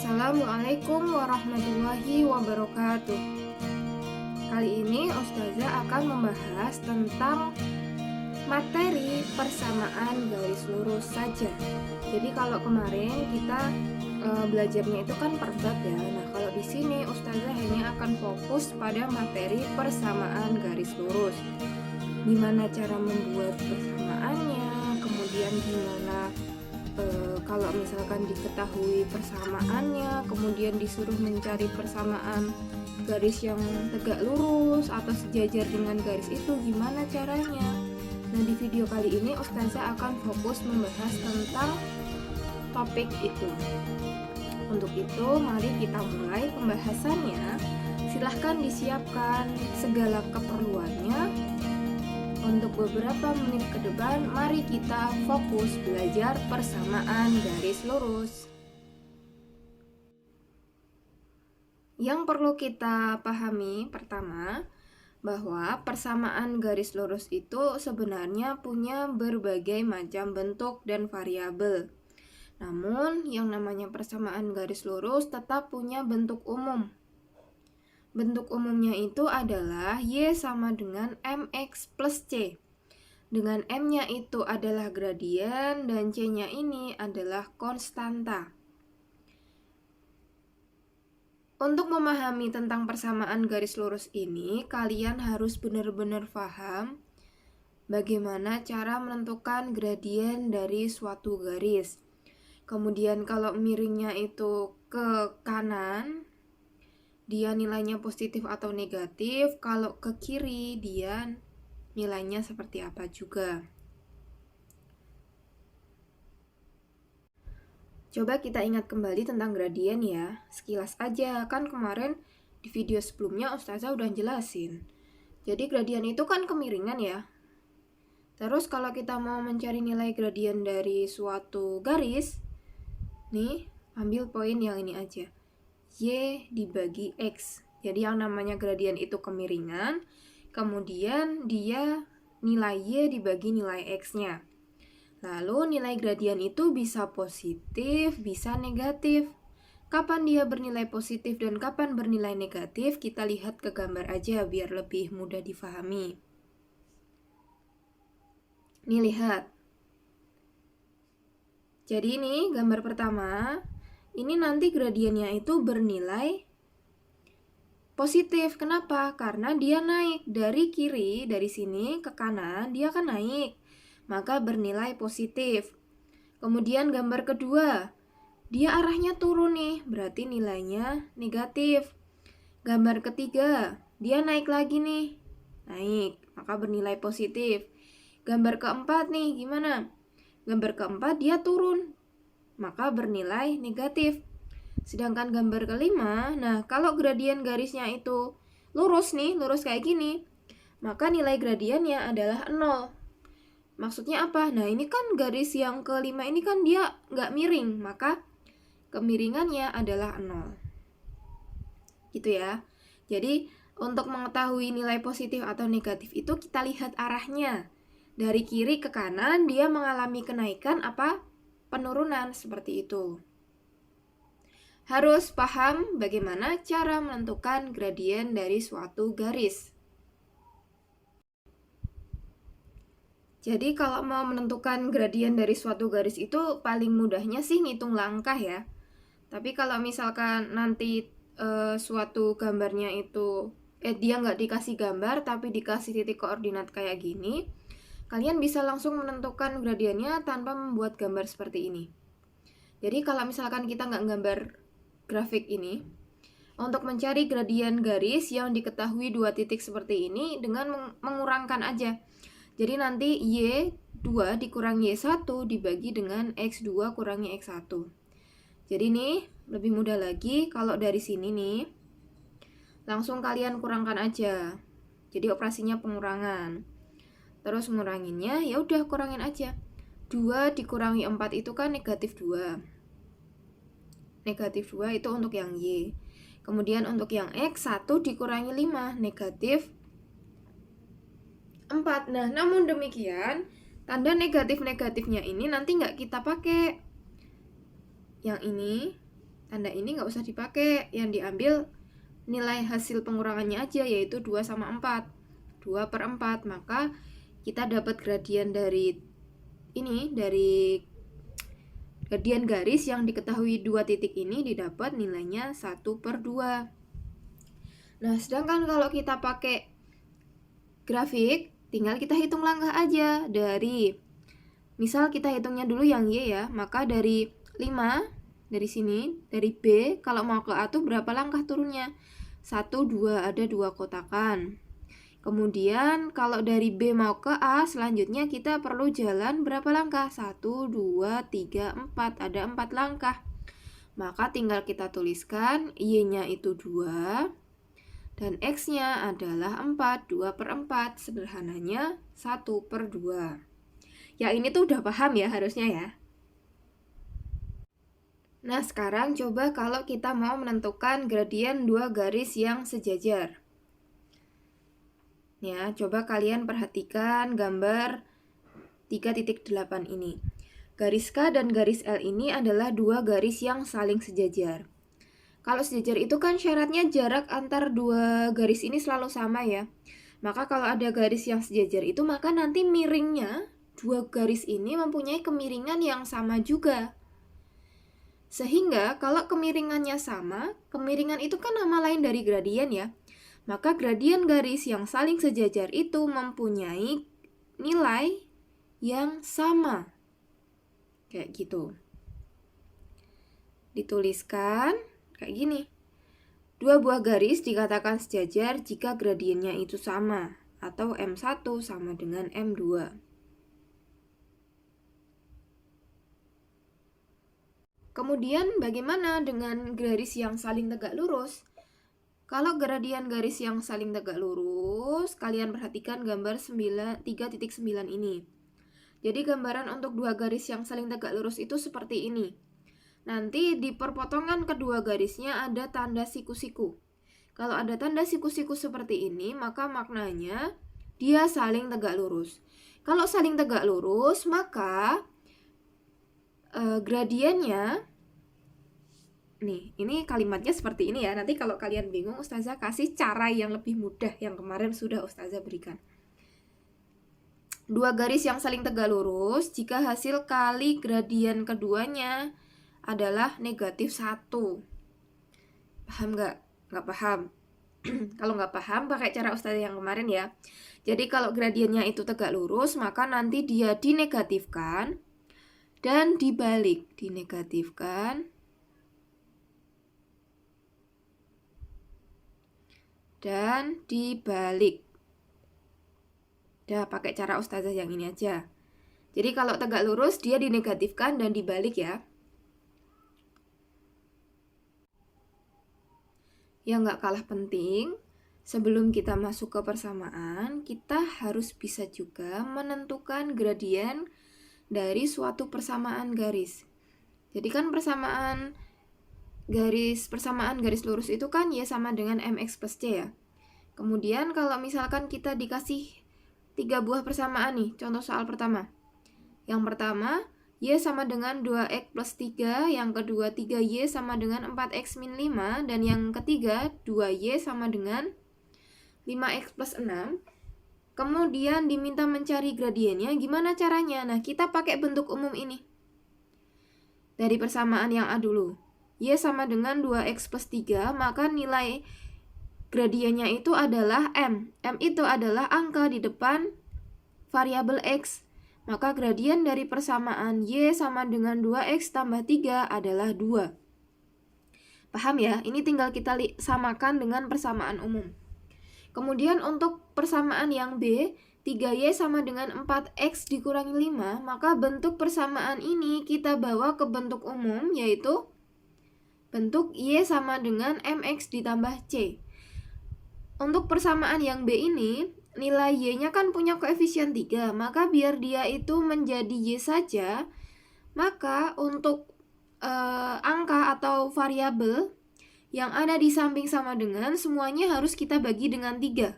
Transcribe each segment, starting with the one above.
Assalamualaikum warahmatullahi wabarakatuh. Kali ini Ustazah akan membahas tentang materi persamaan garis lurus saja. Jadi kalau kemarin kita belajarnya itu kan per bab ya. Nah, kalau di sini Ustazah hanya akan fokus pada materi persamaan garis lurus. Gimana cara membuat persamaannya, kemudian gimana kalau misalkan diketahui persamaannya, kemudian disuruh mencari persamaan garis yang tegak lurus atau sejajar dengan garis itu, gimana caranya? Nah, di video kali ini Ustazah akan fokus membahas tentang topik itu. Untuk itu, mari kita mulai pembahasannya. Silahkan disiapkan segala keperluannya. Untuk beberapa menit ke depan, mari kita fokus belajar persamaan garis lurus. Yang perlu kita pahami pertama, bahwa persamaan garis lurus itu sebenarnya punya berbagai macam bentuk dan variabel. Namun, yang namanya persamaan garis lurus tetap punya bentuk umum. Bentuk umumnya itu adalah Y sama dengan MX plus C. Dengan M-nya itu adalah gradien dan C-nya ini adalah konstanta. Untuk memahami tentang persamaan garis lurus ini, kalian harus benar-benar paham bagaimana cara menentukan gradien dari suatu garis. Kemudian kalau miringnya itu ke kanan, dia nilainya positif atau negatif. Kalau ke kiri, dia nilainya seperti apa juga. Coba kita ingat kembali tentang gradien ya. Sekilas aja, kan kemarin di video sebelumnya Ustazah udah jelasin. Jadi gradien itu kan kemiringan ya. Terus kalau kita mau mencari nilai gradien dari suatu garis, nih, ambil poin yang ini aja. Y dibagi X. Jadi yang namanya gradien itu kemiringan, kemudian dia nilai Y dibagi nilai X-nya. Lalu nilai gradien itu bisa positif, bisa negatif. Kapan dia bernilai positif dan kapan bernilai negatif, kita lihat ke gambar aja biar lebih mudah difahami. Nih lihat. Jadi ini gambar pertama. Ini nanti gradiennya itu bernilai positif. Kenapa? Karena dia naik dari kiri, dari sini ke kanan, dia kan naik. Maka bernilai positif. Kemudian gambar kedua, dia arahnya turun nih, berarti nilainya negatif. Gambar ketiga, dia naik lagi nih, naik, maka bernilai positif. Gambar keempat nih, gimana? Gambar keempat dia turun, maka bernilai negatif. Sedangkan gambar kelima, nah kalau gradien garisnya itu lurus nih, lurus kayak gini, maka nilai gradiennya adalah 0. Maksudnya apa? Nah ini kan garis yang kelima ini kan dia nggak miring, maka kemiringannya adalah 0. Gitu ya. Jadi untuk mengetahui nilai positif atau negatif itu kita lihat arahnya. Dari kiri ke kanan dia mengalami kenaikan apa? Penurunan, seperti itu. Harus paham bagaimana cara menentukan gradien dari suatu garis. Jadi kalau mau menentukan gradien dari suatu garis itu paling mudahnya sih ngitung langkah ya. Tapi kalau misalkan nanti suatu gambarnya itu dia nggak dikasih gambar tapi dikasih titik koordinat kayak gini, kalian bisa langsung menentukan gradiennya tanpa membuat gambar seperti ini. Jadi kalau misalkan kita nggak gambar grafik ini, untuk mencari gradien garis yang diketahui 2 titik seperti ini dengan mengurangkan aja. Jadi nanti Y2 dikurangi Y1 dibagi dengan X2 kurangi X1. Jadi nih lebih mudah lagi kalau dari sini nih, langsung kalian kurangkan aja. Jadi operasinya pengurangan. Terus nguranginnya, ya udah kurangin aja. 2 dikurangi 4 itu kan negatif 2. Negatif 2 itu untuk yang Y. Kemudian untuk yang X, 1 dikurangi 5, negatif 4. Nah, namun demikian, tanda negatif-negatifnya ini nanti nggak kita pakai. Yang ini tanda ini nggak usah dipakai, yang diambil nilai hasil pengurangannya aja, yaitu 2 sama 4, 2 per 4. Maka kita dapat gradien dari ini, dari gradien garis yang diketahui 2 titik ini didapat nilainya 1 per 2. Nah, sedangkan kalau kita pakai grafik, tinggal kita hitung langkah aja. Dari, misal kita hitungnya dulu yang Y ya, maka dari 5, dari sini, dari B, kalau mau ke A tuh berapa langkah turunnya? 1, 2, ada 2 kotakan. Kemudian kalau dari B mau ke A, selanjutnya kita perlu jalan berapa langkah? 1, 2, 3, 4, ada 4 langkah. Maka tinggal kita tuliskan Y-nya itu 2 dan X-nya adalah 4, 2 per 4, sederhananya 1 per 2. Ya ini tuh udah paham ya harusnya ya. Nah sekarang coba kalau kita mau menentukan gradien 2 garis yang sejajar. Ya, coba kalian perhatikan gambar 3.8 ini. Garis K dan garis L ini adalah 2 garis yang saling sejajar. Kalau sejajar itu kan syaratnya jarak antar 2 garis ini selalu sama ya. Maka kalau ada garis yang sejajar itu, maka nanti miringnya 2 garis ini mempunyai kemiringan yang sama juga. Sehingga kalau kemiringannya sama, kemiringan itu kan nama lain dari gradien ya. Maka gradien garis yang saling sejajar itu mempunyai nilai yang sama. Kayak gitu. Dituliskan kayak gini. 2 buah garis dikatakan sejajar jika gradiennya itu sama, atau M1 sama dengan M2. Kemudian bagaimana dengan garis yang saling tegak lurus? Kalau gradien garis yang saling tegak lurus, kalian perhatikan gambar 3.9 ini. Jadi gambaran untuk 2 garis yang saling tegak lurus itu seperti ini. Nanti di perpotongan kedua garisnya ada tanda siku-siku. Kalau ada tanda siku-siku seperti ini, maka maknanya dia saling tegak lurus. Kalau saling tegak lurus, maka gradiennya, nih, ini kalimatnya seperti ini ya. Nanti kalau kalian bingung, Ustazah kasih cara yang lebih mudah yang kemarin sudah Ustazah berikan. 2 garis yang saling tegak lurus jika hasil kali gradien keduanya adalah negatif 1. Paham nggak? Nggak paham? Kalau nggak paham, pakai cara Ustazah yang kemarin ya. Jadi kalau gradiennya itu tegak lurus, maka nanti dia dinegatifkan dan dibalik. Dinegatifkan dan dibalik. Udah pakai cara Ustazah yang ini aja. Jadi kalau tegak lurus dia dinegatifkan dan dibalik ya. Yang nggak kalah penting, sebelum kita masuk ke persamaan, kita harus bisa juga menentukan gradien dari suatu persamaan garis. Jadi kan persamaan garis lurus itu kan Y sama dengan MX plus C ya. Kemudian kalau misalkan kita dikasih 3 buah persamaan nih, contoh soal pertama. Yang pertama, Y sama dengan 2X plus 3, yang kedua 3Y sama dengan 4X min 5, dan yang ketiga 2Y sama dengan 5X plus 6. Kemudian diminta mencari gradiennya, gimana caranya? Nah, kita pakai bentuk umum ini. Dari persamaan yang A dulu. Y sama dengan 2X plus 3, maka nilai gradiennya itu adalah M. M itu adalah angka di depan variabel X. Maka gradien dari persamaan Y sama dengan 2X tambah 3 adalah 2. Paham ya? Ini tinggal kita samakan dengan persamaan umum. Kemudian untuk persamaan yang B, 3Y sama dengan 4X dikurangi 5, maka bentuk persamaan ini kita bawa ke bentuk umum, yaitu bentuk Y sama dengan MX ditambah C. Untuk persamaan yang B ini, nilai Y-nya kan punya koefisien 3, maka biar dia itu menjadi Y saja, maka untuk angka atau variabel yang ada di samping sama dengan, semuanya harus kita bagi dengan 3.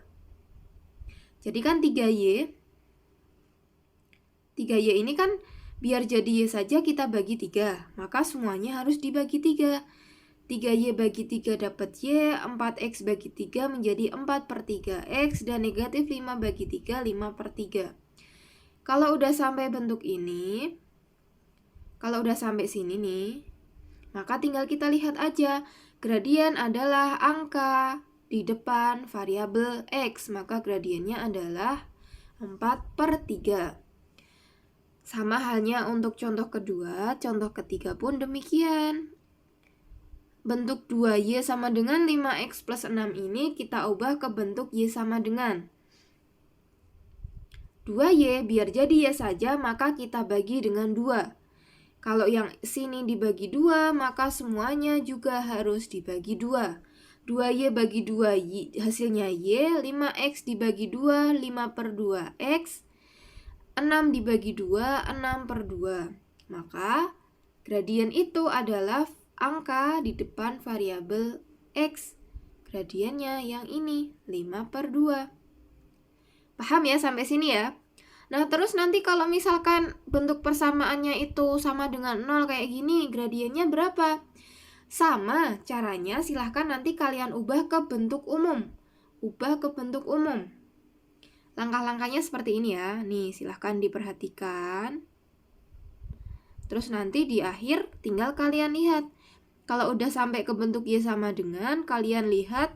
Jadi kan 3Y ini kan biar jadi Y saja kita bagi 3, maka semuanya harus dibagi 3. 3Y bagi 3 dapat Y, 4X bagi 3 menjadi 4/3X, dan negatif 5 bagi 3, 5/3. Kalau udah sampai bentuk ini, kalau udah sampai sini nih, maka tinggal kita lihat aja. Gradien adalah angka di depan variabel X, maka gradiennya adalah 4/3. Sama halnya untuk contoh kedua, contoh ketiga pun demikian. Bentuk 2Y sama dengan 5X plus 6 ini kita ubah ke bentuk Y sama dengan 2Y, biar jadi Y saja, maka kita bagi dengan 2. Kalau yang sini dibagi 2, maka semuanya juga harus dibagi 2. 2Y bagi 2, hasilnya Y. 5X dibagi 2, 5/2X. 6 dibagi 2, 6/2. Maka gradien itu adalah angka di depan variabel X. Gradiennya yang ini, 5/2. Paham ya sampai sini ya? Nah, terus nanti kalau misalkan bentuk persamaannya itu sama dengan 0 kayak gini, gradiennya berapa? Sama caranya, silahkan nanti kalian ubah ke bentuk umum. Ubah ke bentuk umum. Langkah-langkahnya seperti ini ya. Nih, silahkan diperhatikan. Terus nanti di akhir tinggal kalian lihat. Kalau udah sampai ke bentuk Y sama dengan, kalian lihat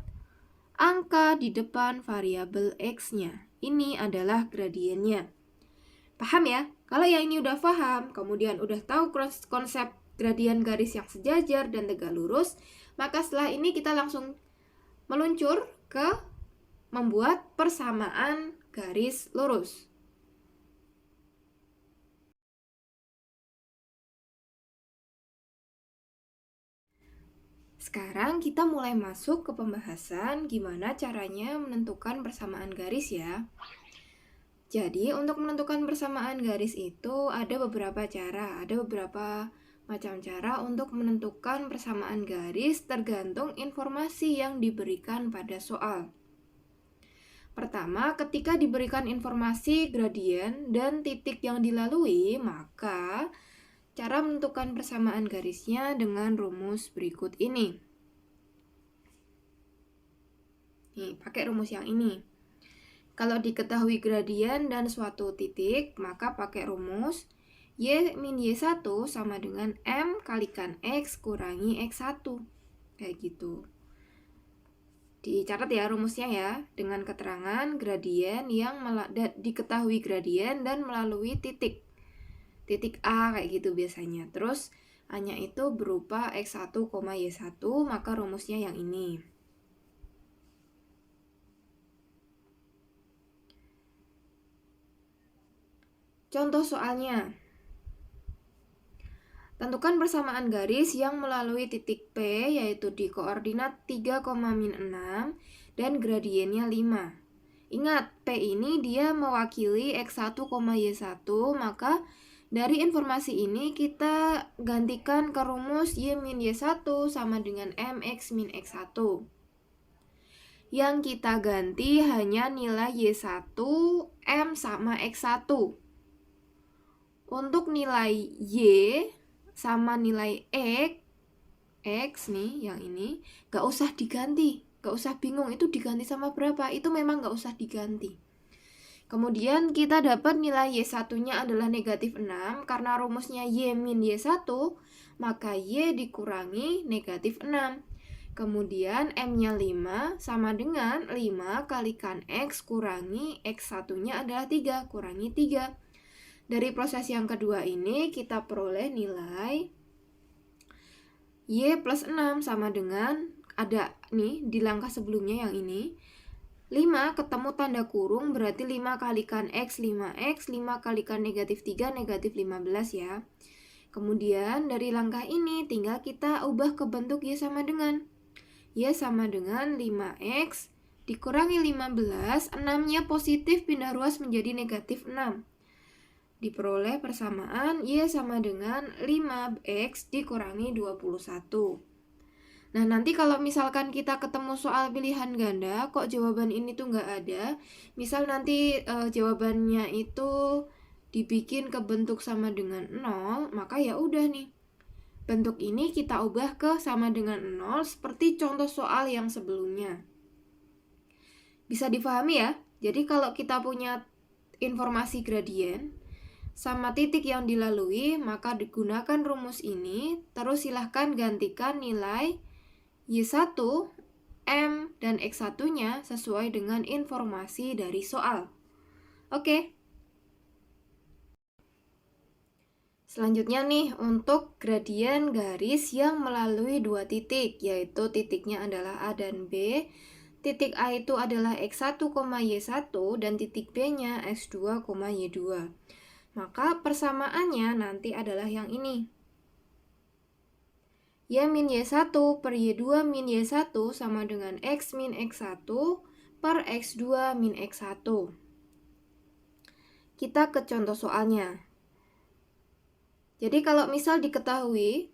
angka di depan variabel X-nya. Ini adalah gradiennya. Paham ya? Kalau yang ini udah paham, kemudian udah tahu konsep gradien garis yang sejajar dan tegak lurus, maka setelah ini kita langsung meluncur ke membuat persamaan garis lurus. Sekarang kita mulai masuk ke pembahasan gimana caranya menentukan persamaan garis ya. Jadi untuk menentukan persamaan garis itu ada beberapa cara, ada beberapa macam cara untuk menentukan persamaan garis tergantung informasi yang diberikan pada soal. Pertama, ketika diberikan informasi gradien dan titik yang dilalui, maka cara menentukan persamaan garisnya dengan rumus berikut ini. Nih, pakai rumus yang ini. Kalau diketahui gradien dan suatu titik, maka pakai rumus Y min Y1 sama dengan M kalikan X kurangi X1. Kayak gitu. Dicatat ya rumusnya ya, dengan keterangan gradien yang diketahui gradien dan melalui titik. Titik A kayak gitu biasanya. Terus A-nya itu berupa X1, Y1, maka rumusnya yang ini. Contoh soalnya. Tentukan persamaan garis yang melalui titik P, yaitu di koordinat 3,-6 dan gradiennya 5. Ingat, P ini dia mewakili X1, Y1, maka dari informasi ini kita gantikan ke rumus Y min Y1 sama dengan MX min X1. Yang kita ganti hanya nilai Y1, M sama X1. Untuk nilai Y sama nilai X nih, yang ini, gak usah diganti. Gak usah bingung itu diganti sama berapa, itu memang gak usah diganti. Kemudian kita dapat nilai Y1-nya adalah negatif 6, karena rumusnya Y min Y1, maka Y dikurangi negatif 6. Kemudian M-nya 5 sama dengan 5 kalikan X kurangi X1-nya adalah 3, kurangi 3. Dari proses yang kedua ini kita peroleh nilai Y plus 6 sama dengan, ada nih di langkah sebelumnya yang ini, 5 ketemu tanda kurung berarti 5 kalikan X, 5X, 5 kalikan negatif 3, negatif 15 ya. Kemudian dari langkah ini tinggal kita ubah ke bentuk Y sama dengan. Y sama dengan 5X dikurangi 15, 6-nya positif pindah ruas menjadi negatif 6. Diperoleh persamaan Y sama dengan 5X dikurangi 21. Nah, nanti kalau misalkan kita ketemu soal pilihan ganda, kok jawaban ini tuh nggak ada, misal nanti jawabannya itu dibikin ke bentuk sama dengan 0, maka ya udah nih, bentuk ini kita ubah ke sama dengan 0 seperti contoh soal yang sebelumnya. Bisa dipahami ya? Jadi kalau kita punya informasi gradien sama titik yang dilalui, maka digunakan rumus ini, terus silahkan gantikan nilai Y1, M, dan X1-nya sesuai dengan informasi dari soal. Oke. Selanjutnya nih, untuk gradien garis yang melalui dua titik, yaitu titiknya adalah A dan B. Titik A itu adalah X1, Y1, dan titik B-nya X2, Y2. Maka persamaannya nanti adalah yang ini. Y min Y1 per Y2 min Y1 sama dengan X min X1 per X2 min X1. Kita ke contoh soalnya. Jadi kalau misal diketahui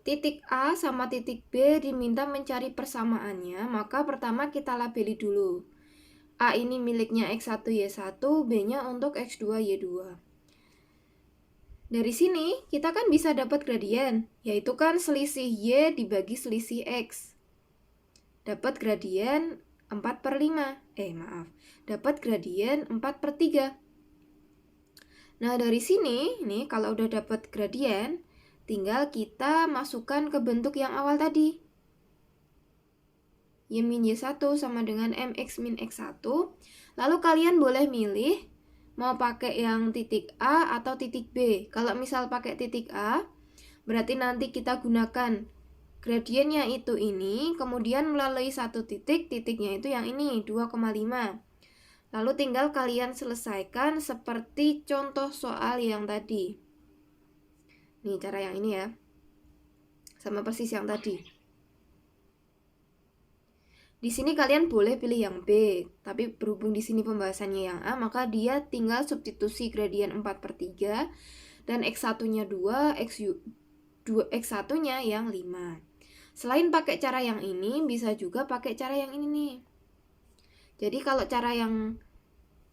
titik A sama titik B diminta mencari persamaannya, maka pertama kita labeli dulu. A ini miliknya X1 Y1, B-nya untuk X2 Y2. Dari sini kita kan bisa dapat gradien, yaitu kan selisih Y dibagi selisih X. Dapat gradien 4/5. Dapat gradien 4/3. Nah, dari sini, nih kalau udah dapat gradien, tinggal kita masukkan ke bentuk yang awal tadi. Y min Y1 sama dengan MX min X1. Lalu kalian boleh milih mau pakai yang titik A atau titik B. Kalau misal pakai titik A, berarti nanti kita gunakan gradiennya itu ini, kemudian melalui satu titik, titiknya itu yang ini, 2,5. Lalu tinggal kalian selesaikan seperti contoh soal yang tadi. Nih cara yang ini ya. Sama persis yang tadi. Di sini kalian boleh pilih yang B, tapi berhubung di sini pembahasannya yang A, maka dia tinggal substitusi gradien 4/3 dan X1-nya 2, X1-nya yang 5. Selain pakai cara yang ini, bisa juga pakai cara yang ini nih. Jadi kalau cara yang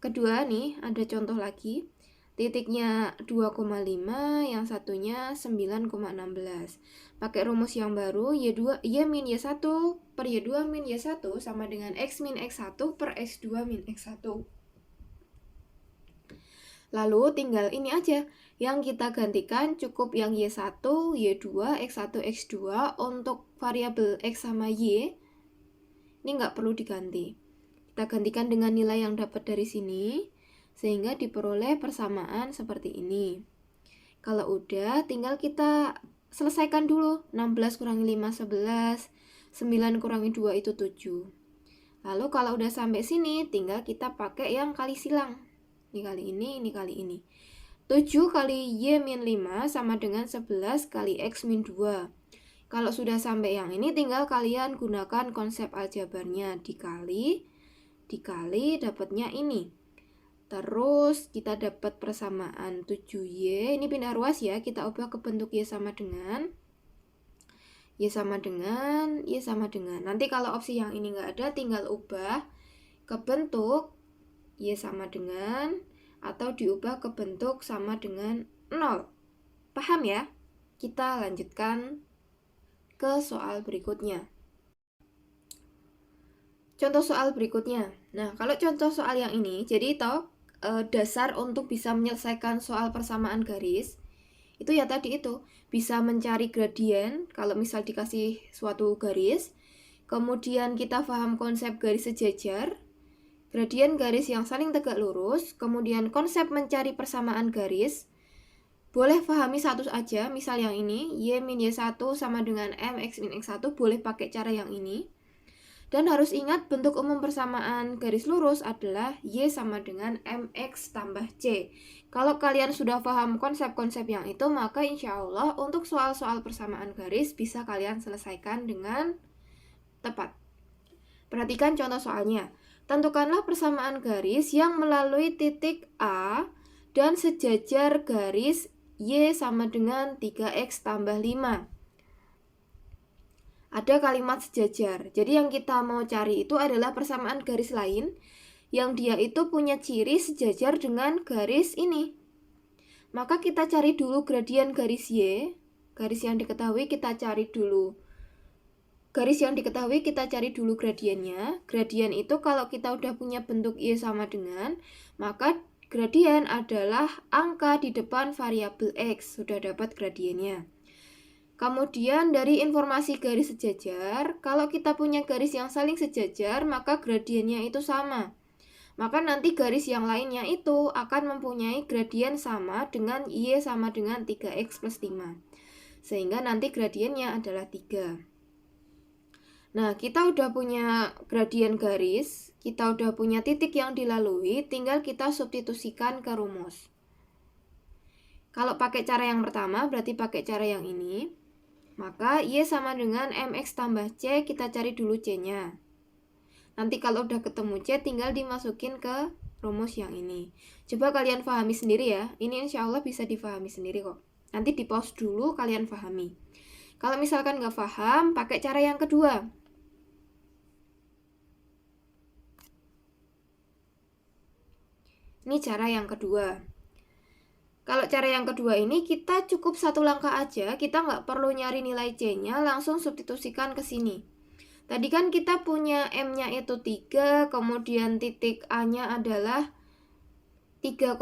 kedua nih, ada contoh lagi. Titiknya 2,5, yang satunya 9,16. Pakai rumus yang baru, Y2, Y min Y1 per Y2 min Y1 sama dengan X min X1 per X2 min X1. Lalu tinggal ini aja, yang kita gantikan cukup yang Y1, Y2, X1, X2 untuk variabel X sama Y. Ini nggak perlu diganti. Kita gantikan dengan nilai yang dapat dari sini, sehingga diperoleh persamaan seperti ini. Kalau udah, tinggal kita selesaikan dulu. 16 kurangi 5, 11. 9 kurangi 2 itu 7. Lalu kalau udah sampai sini, tinggal kita pakai yang kali silang. Ini kali ini kali ini. 7 kali Y min 5 sama dengan 11 kali X min 2. Kalau sudah sampai yang ini, tinggal kalian gunakan konsep aljabarnya. Dikali dapatnya ini. Terus kita dapat persamaan 7Y. Ini pindah ruas ya, kita ubah ke bentuk Y sama dengan Y sama dengan Y sama dengan. Nanti kalau opsi yang ini nggak ada, tinggal ubah ke bentuk Y sama dengan, atau diubah ke bentuk sama dengan 0. Paham ya? Kita lanjutkan ke soal berikutnya. Contoh soal berikutnya. Nah, kalau contoh soal yang ini, jadi dasar untuk bisa menyelesaikan soal persamaan garis, itu ya tadi itu, bisa mencari gradien, kalau misal dikasih suatu garis, kemudian kita paham konsep garis sejajar, gradien garis yang saling tegak lurus, kemudian konsep mencari persamaan garis, boleh pahami satu aja, misal yang ini, Y min Y1 sama dengan M X min X1, boleh pakai cara yang ini. Dan harus ingat bentuk umum persamaan garis lurus adalah Y sama dengan MX tambah C. Kalau kalian sudah paham konsep-konsep yang itu, maka insya Allah untuk soal-soal persamaan garis bisa kalian selesaikan dengan tepat. Perhatikan contoh soalnya. Tentukanlah persamaan garis yang melalui titik A dan sejajar garis Y sama dengan 3X tambah 5. Ada kalimat sejajar. Jadi yang kita mau cari itu adalah persamaan garis lain yang dia itu punya ciri sejajar dengan garis ini. Maka kita cari dulu gradien garis Y. garis yang diketahui kita cari dulu. Garis yang diketahui kita cari dulu gradiennya. Gradien itu kalau kita udah punya bentuk Y sama dengan, maka gradien adalah angka di depan variabel X. Sudah dapat gradiennya. Kemudian dari informasi garis sejajar, kalau kita punya garis yang saling sejajar, maka gradiennya itu sama. Maka nanti garis yang lainnya itu akan mempunyai gradien sama dengan Y sama dengan 3X plus 5. Sehingga nanti gradiennya adalah 3. Nah, kita udah punya gradien garis, kita udah punya titik yang dilalui, tinggal kita substitusikan ke rumus. Kalau pakai cara yang pertama, berarti pakai cara yang ini. Maka Y sama dengan MX tambah C, kita cari dulu C-nya. Nanti kalau udah ketemu C, tinggal dimasukin ke rumus yang ini. Coba kalian pahami sendiri ya, ini insya Allah bisa dipahami sendiri kok. Nanti di pause dulu, kalian pahami. Kalau misalkan nggak paham, pakai cara yang kedua. Ini cara yang kedua. Kalau cara yang kedua ini kita cukup satu langkah aja, kita nggak perlu nyari nilai C-nya, langsung substitusikan ke sini. Tadi kan kita punya M-nya itu 3, kemudian titik A-nya adalah 3,5,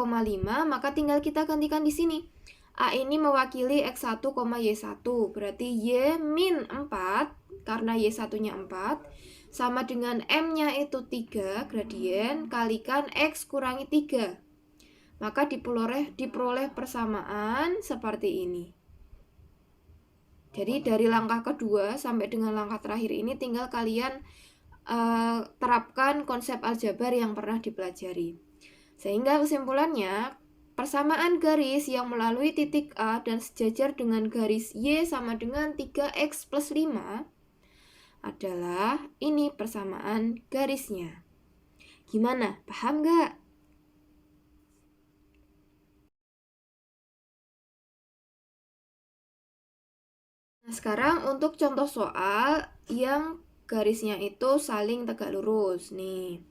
maka tinggal kita gantikan di sini. A ini mewakili X1, Y1, berarti Y min 4, karena Y1-nya 4, sama dengan M-nya itu 3, gradien, kalikan X kurangi 3. Maka diperoleh persamaan seperti ini. Jadi dari langkah kedua sampai dengan langkah terakhir ini tinggal kalian terapkan konsep aljabar yang pernah dipelajari. Sehingga kesimpulannya, persamaan garis yang melalui titik A dan sejajar dengan garis Y sama dengan 3X plus 5 adalah ini persamaan garisnya. Gimana? Paham nggak? Nah, sekarang untuk contoh soal yang garisnya itu saling tegak lurus nih.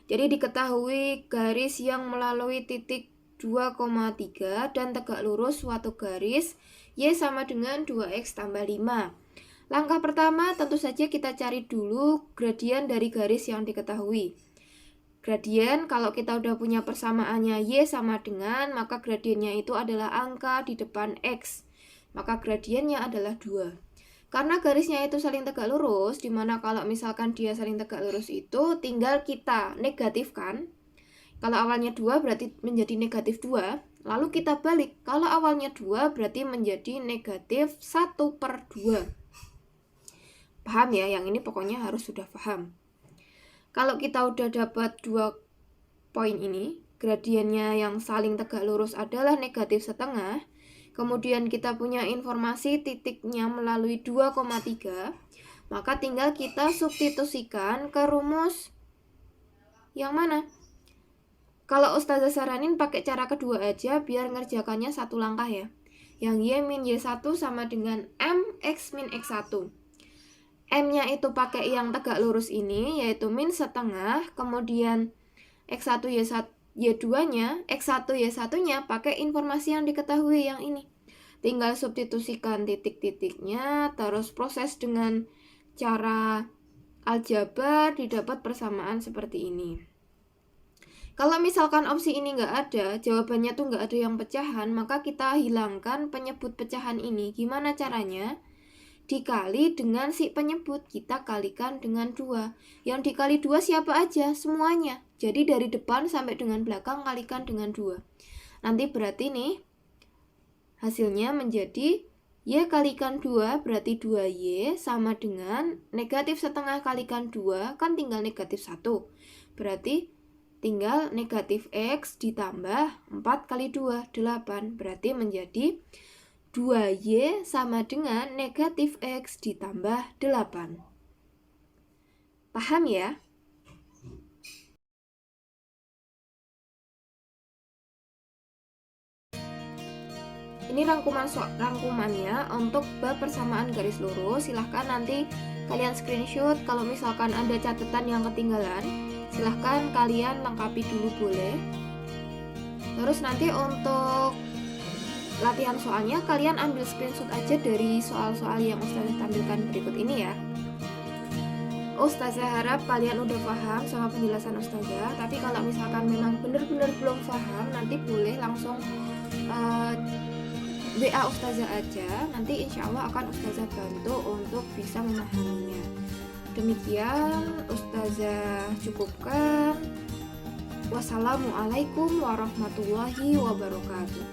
Jadi diketahui garis yang melalui titik 2,3 dan tegak lurus suatu garis Y sama dengan 2X tambah 5. Langkah pertama tentu saja kita cari dulu gradien dari garis yang diketahui. Gradien kalau kita udah punya persamaannya Y sama dengan, maka gradiennya itu adalah angka di depan X. Maka gradiennya adalah 2. Karena garisnya itu saling tegak lurus, dimana kalau misalkan dia saling tegak lurus itu tinggal kita negatifkan. Kalau awalnya 2 berarti menjadi negatif 2, lalu kita balik. Kalau awalnya 2 berarti menjadi negatif 1/2. Paham ya? Yang ini pokoknya harus sudah paham. Kalau kita udah dapat 2 poin ini, gradiennya yang saling tegak lurus adalah negatif setengah, kemudian kita punya informasi titiknya melalui 2,3, maka tinggal kita substitusikan ke rumus yang mana? Kalau Ustazah saranin pakai cara kedua aja biar ngerjakannya satu langkah ya. Yang Y min Y1 sama dengan MX min X1. M-nya itu pakai yang tegak lurus ini, yaitu min setengah, kemudian X1 Y2-nya, X1 Y1-nya pakai informasi yang diketahui yang ini. Tinggal substitusikan titik-titiknya, terus proses dengan cara aljabar, didapat persamaan seperti ini. Kalau misalkan opsi ini nggak ada, jawabannya tuh nggak ada yang pecahan, maka kita hilangkan penyebut pecahan ini. Gimana caranya? Dikali dengan si penyebut, kita kalikan dengan 2. Yang dikali 2 siapa aja? Semuanya. Jadi dari depan sampai dengan belakang kalikan dengan 2. Nanti berarti nih hasilnya menjadi Y kalikan 2 berarti 2Y sama dengan negatif setengah kalikan 2, kan tinggal negatif 1. Berarti tinggal negatif X ditambah 4 kali 2, 8. Berarti menjadi 2Y sama dengan negatif X ditambah 8. Paham ya? Ini rangkumannya untuk bab persamaan garis lurus. Silahkan nanti kalian screenshot. Kalau misalkan ada catatan yang ketinggalan, silahkan kalian lengkapi dulu boleh. Terus nanti untuk latihan soalnya kalian ambil screenshot aja dari soal-soal yang Ustazah tampilkan berikut ini ya. Ustazah harap kalian udah paham sama penjelasan Ustazah. Tapi kalau misalkan memang benar-benar belum paham, nanti boleh langsung WA Ustazah aja. Nanti insya Allah akan Ustazah bantu untuk bisa memahaminya. Demikian Ustazah cukupkan. Wassalamualaikum warahmatullahi wabarakatuh.